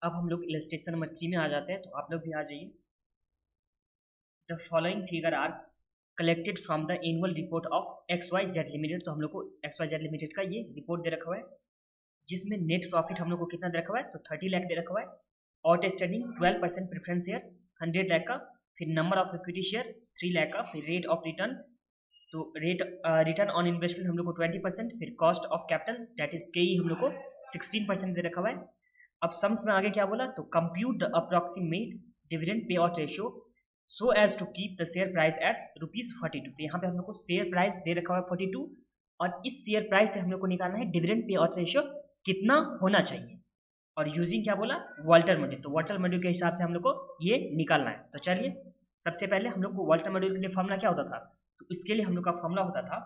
अब हम लोग इलस्ट्रेशन नंबर 3 में आ जाते हैं, तो आप लोग भी आ जाइए। The following figure are collected from the annual report of XYZ limited. तो हम लोग को XYZ लिमिटेड का ये रिपोर्ट दे रखा हुआ है, जिसमें नेट प्रॉफिट हम लोग को कितना दे रखा हुआ है, तो 30 लाख दे रखा हुआ है। आउटस्टैंडिंग 12% प्रेफरेंस शेयर 100 लाख का, फिर number of equity share 3 lakh का, फिर रेट ऑफ रिटर्न, तो रेट रिटर्न ऑन इन्वेस्टमेंट हम लोग को 20%, फिर cost of capital that is KE हम लोग को 16% दे रखा हुआ है। अब सम्स में आगे क्या बोला, तो compute the approximate dividend pay out ratio so as to keep the share price at ₹42। तो यहाँ पे हम लोग को शेयर प्राइस दे रखा हुआ है 42, और इस शेयर प्राइस से हम लोग को निकालना है डिविडेंड पे आउट रेशियो कितना होना चाहिए, और यूजिंग क्या बोला, वॉल्टर मॉड्यूल। तो वॉल्टर मॉड्यूल के हिसाब से हम लोग को ये निकालना है। तो चलिए सबसे पहले हम लोग को वॉल्टर मॉड्यूल के लिए फॉर्मूला क्या होता था, तो इसके लिए हम लोग का फॉर्मूला होता था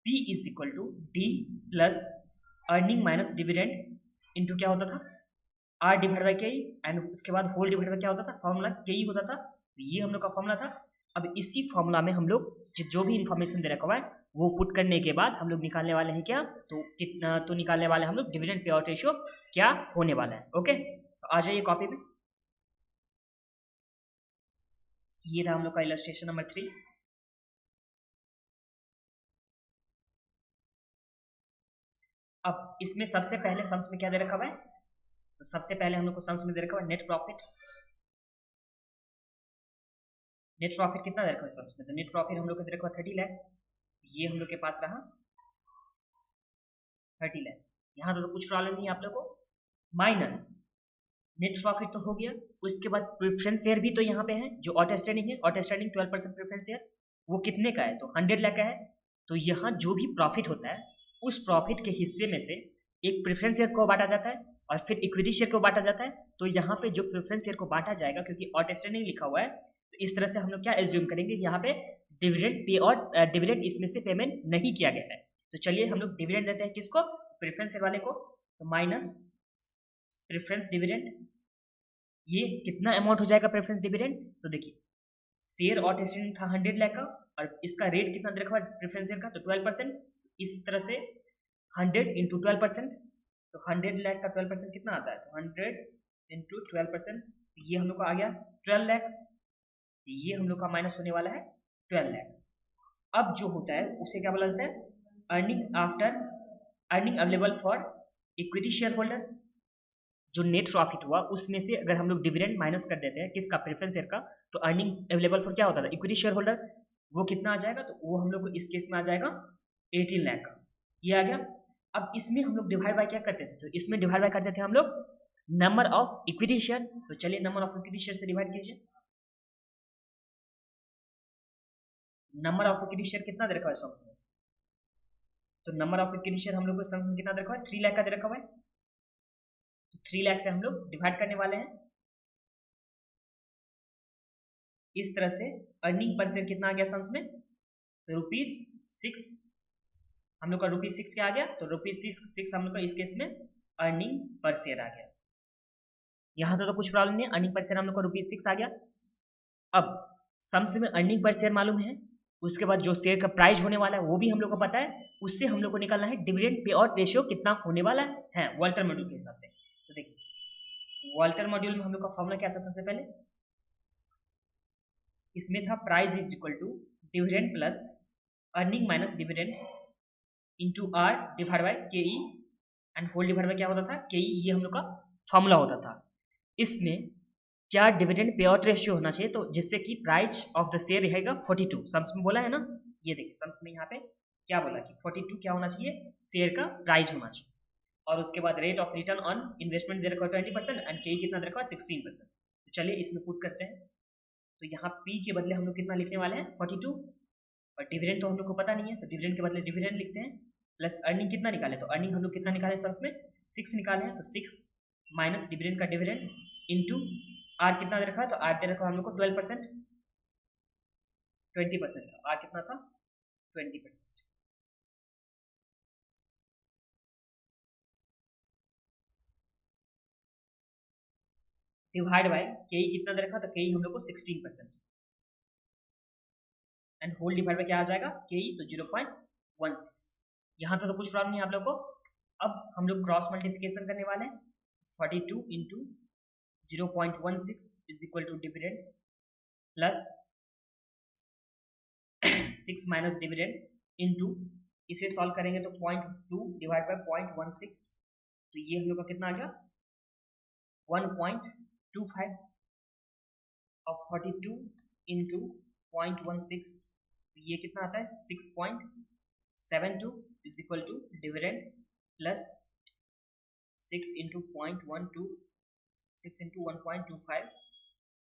P = D plus earning minus dividend into क्या होता था, R divide by KE, and उसके बाद होल डिवाइड बाई क्या होता था, फॉर्मूला KE होता था। तो ये हम लोग का फॉर्मूला था। अब इसी फॉर्मूला में हम लोग जो भी इन्फॉर्मेशन दे रखा हुआ है वो पुट करने के बाद हम लोग निकालने वाले हैं क्या, तो कितना, तो निकालने वाले हम लोग डिविडेंड पे आउट रेशियो क्या होने वाला है। ओके, तो आ जाइए कॉपी में। ये रहा हम लोग का इलस्ट्रेशन नंबर 3। अब इसमें सबसे पहले सम्स में क्या दे रखा हुआ है, तो सबसे पहले हम लोग को सम्स में दे रखा हुआ है नेट प्रॉफिट। नेट प्रॉफिट कितना दे रखा है सम्स में, तो नेट प्रॉफिट हम लोग को दे रखा है 30 लाख। ये हम लोग के पास रहा 30 लाख। यहाँ तो कुछ प्रॉब्लम नहीं है आप लोग को। माइनस नेट प्रॉफिट तो हो गया, उसके बाद प्रेफरेंस शेयर भी तो यहाँ पे है, जो आउटस्टैंडिंग है, आउटस्टैंडिंग 12% प्रेफरेंस शेयर, वो कितने का है, तो 100 लाख का है। तो यहाँ जो भी प्रॉफिट होता है उस प्रॉफिट के हिस्से में से एक प्रेफरेंस शेयर को बांटा जाता है और फिर इक्विटी शेयर को बांटा जाता है। तो यहाँ पे जो प्रेफरेंस शेयर को बांटा जाएगा, क्योंकि आउटस्टैंडिंग लिखा हुआ है, तो इस तरह से हम लोग क्या एज्यूम करेंगे, यहाँ पे डिविडेंड पे और डिविडेंड इसमें से पेमेंट नहीं किया गया है। तो चलिए हम लोग डिविडेंड देते हैं किसको, प्रेफरेंस शेयर वाले को। तो माइनस प्रेफरेंस डिविडेंड, ये कितना अमाउंट हो जाएगा प्रेफरेंस डिविडेंड, तो देखिए शेयर आउटस्टैंडिंग था 100 लाख का, और इसका रेट कितना दे रखा है प्रेफरेंस शेयर का, तो 12%। इस तरह से 100 इंटू 12%, तो 100 लाख का 12% कितना आता है, तो 100 इंटू 12%, ये हम लोग का आ गया 12 लाख। ये हम लोग का माइनस होने वाला है 12 लाख। अब जो होता है उसे क्या बोला जाता है, earning after earning available for equity share holder. जो नेट प्रॉफिट हुआ उसमें से अगर हम लोग डिविडेंड माइनस कर देते हैं किसका, प्रेफरेंस शेयर का, तो अर्निंग अवेलेबल फॉर क्या होता था, इक्विटी शेयर होल्डर। वो कितना आ जाएगा, तो वो हम लोग को इस केस में आ जाएगा 18 लाख का। ये आ गया। अब इसमें हम लोग डिवाइड बाय क्या करते थे, तो इसमें डिवाइड बाय करते थे हम लोग नंबर ऑफ इक्विटी शेयर। तो चलिए नंबर ऑफ इक्विटी शेयर से डिवाइड कीजिए। नंबर ऑफ इक्विटी शेयर कितना दे रखा है सम्स में, तो नंबर ऑफ इक्विटी शेयर हम लोग को सम्स में कितना दे रखा है, 3 लाख का दे रखा हुआ है। 3 लाख से हम लोग डिवाइड करने वाले हैं। इस तरह से अर्निंग पर शेयर कितना आ गया सम्स में, तो ₹6 हम लोग का ₹6 क्या आ गया, तो ₹6 हम लोग का इस केस में अर्निंग पर शेयर आ गया। यहाँ तो कुछ प्रॉब्लम नहीं है, अर्निंग पर शेयर हम लोग का ₹6 आ गया। अब सम्स में अर्निंग पर शेयर मालूम है, उसके बाद जो शेयर का प्राइस होने वाला है वो भी हम लोग को पता है, उससे हम लोग को निकालना है डिविडेंड पे आउट रेशियो कितना होने वाला है वॉल्टर मॉड्यूल के हिसाब से। तो देखिए वॉल्टर मॉड्यूल में हम लोग का फॉर्मूला क्या था, सबसे पहले इसमें था price is equal to dividend plus earning minus dividend into R divide by KE, and whole divide by क्या होता था, KE। ये हम लोग का फॉर्मूला होता था। इसमें क्या डिविडेंड पे आउट रेशियो होना चाहिए, तो जिससे कि प्राइस ऑफ द शेयर रहेगा 42। सम्स में बोला है ना, ये देखिए सम्स में यहाँ पे क्या बोला कि 42 क्या होना चाहिए, शेयर का प्राइस होना चाहिए। और उसके बाद rate of return on investment दे रखा है 20%, एंड KE कितना दे रखा है 16%। तो चलिए इसमें पुट करते हैं। तो यहाँ P के बदले हम लोग कितना लिखने वाले हैं, 42, और डिविडेंड तो हम लोग को पता नहीं है, तो डिविडेंड के बदले डिविडेंड लिखते हैं, प्लस अर्निंग कितना निकाले, तो अर्निंग हम लोग कितना निकाले सम्स में 6 निकाले हैं, तो 6 माइनस डिविडेंड का डिविडेंड इंटू आर कितना दे रखा है, तो आर दे रखा है हम लोग को 12%, 20%। आर कितना था, 20%। डिवाइड बाय KE कितना दे रखा, तो KE हम लोग को 16%, एंड होल डिवाइड बाय क्या आ जाएगा KE, तो 0.16। यहाँ तो कुछ प्रॉब्लम नहीं है आप लोग को। अब हम लोग क्रॉस मल्टीप्लिकेशन करने वाले हैं, 42 into 0.16 is equal to dividend plus 6 minus dividend into, इसे सॉल्व करेंगे तो 0.2 डिवाइड बाय 0.16, तो ये हम लोग का कितना आ गया 1.25 और 42 इंटू 0.16, ये कितना आता है 6.72 is equal to dividend plus 6 into 0.12, 6 into 1.25,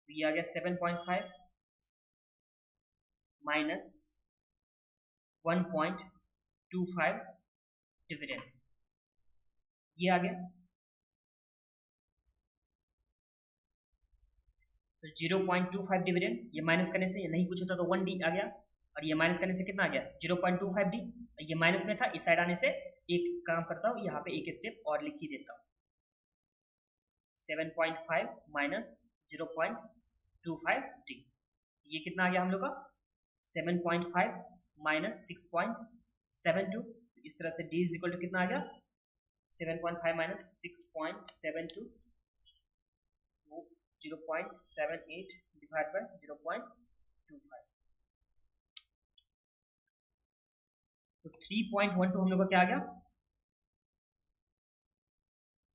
तो ये आ गया 7.5 माइनस 1.25 डिविडेंड, ये आ गया। तो 0.25 डिविडेंड, ये माइनस करने से ये नहीं कुछ होता तो 1 डी आ गया, और ये माइनस करने से कितना आ गया 0.25 डी, ये माइनस में था, इस साइड आने से एक काम करता हूँ, यहाँ पे एक स्टेप और लिख ही देता हूँ, 7.5 माइनस 0.25 डी, ये कितना आ गया हम लोग का 7.5 माइनस 6.72, इस तरह से d इज इक्वल टू कितना आ गया 7.5 माइनस 6.72, 0.78 डिवाइड बाय 0.25, तो 3.12 हम लोग का क्या आ गया,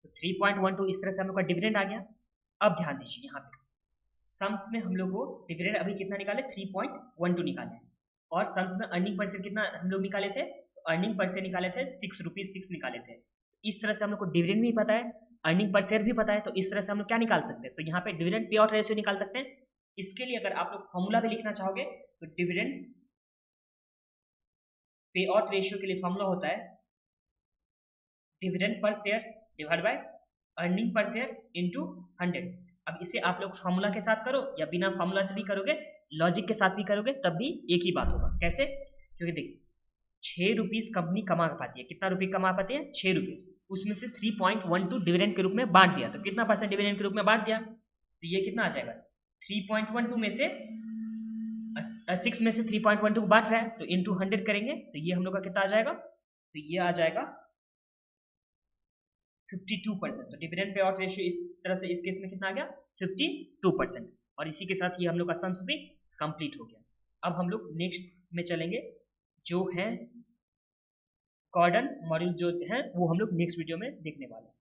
तो 3.12 इस तरह से हम लोग का डिविडेंड आ गया। अब ध्यान दीजिए यहाँ पे सम्स में हम लोग को डिविडेंड अभी कितना निकाले 3.12 निकाले, और सम्स में अर्निंग पर शेयर कितना हम लोग निकाले थे, तो अर्निंग पर शेयर निकाले थे 6 रुपीज 6 निकाले थे। इस तरह से हम लोग को डिविडेंड भी पता है, अर्निंग पर शेयर भी पता है, तो इस तरह से हम लोग क्या निकाल सकते हैं, तो यहाँ पे डिविडेंड पे आउट रेशियो निकाल सकते हैं। इसके लिए अगर आप लोग फॉर्मूला भी लिखना चाहोगे तो डिविडेंड पे आउट रेशियो के लिए फॉर्मूला होता है dividend per share divide by earning per share into 100। अब इसे आप लोग फॉर्मूला के साथ करो या बिना फॉर्मूला से भी करोगे, लॉजिक के साथ भी करोगे, तब भी एक ही बात होगा। कैसे, क्योंकि देखिए 6 रुपीज कंपनी कमा पाती है, कितना रुपये कमा पाती है 6 रुपीज, उसमें से 3.12 डिविडेंड के रूप में बांट दिया, तो कितना परसेंट डिविडेंड के रूप में बांट दिया, तो ये कितना आ जाएगा 3.12 में से 6 में से 3.12 बांट रहा है, तो इंटू 100 करेंगे तो ये हम लोग का कितना आ जाएगा, तो ये आ जाएगा 52%। तो डिविडेंड पे आउट रेशियो इस तरह से इस केस में कितना आ गया 52%, और इसी के साथ ये हम लोग का सम्स भी कंप्लीट हो गया। अब हम लोग नेक्स्ट में चलेंगे, जो है गॉर्डन मॉड्यूल जो है वो हम लोग नेक्स्ट वीडियो में देखने वाले हैं।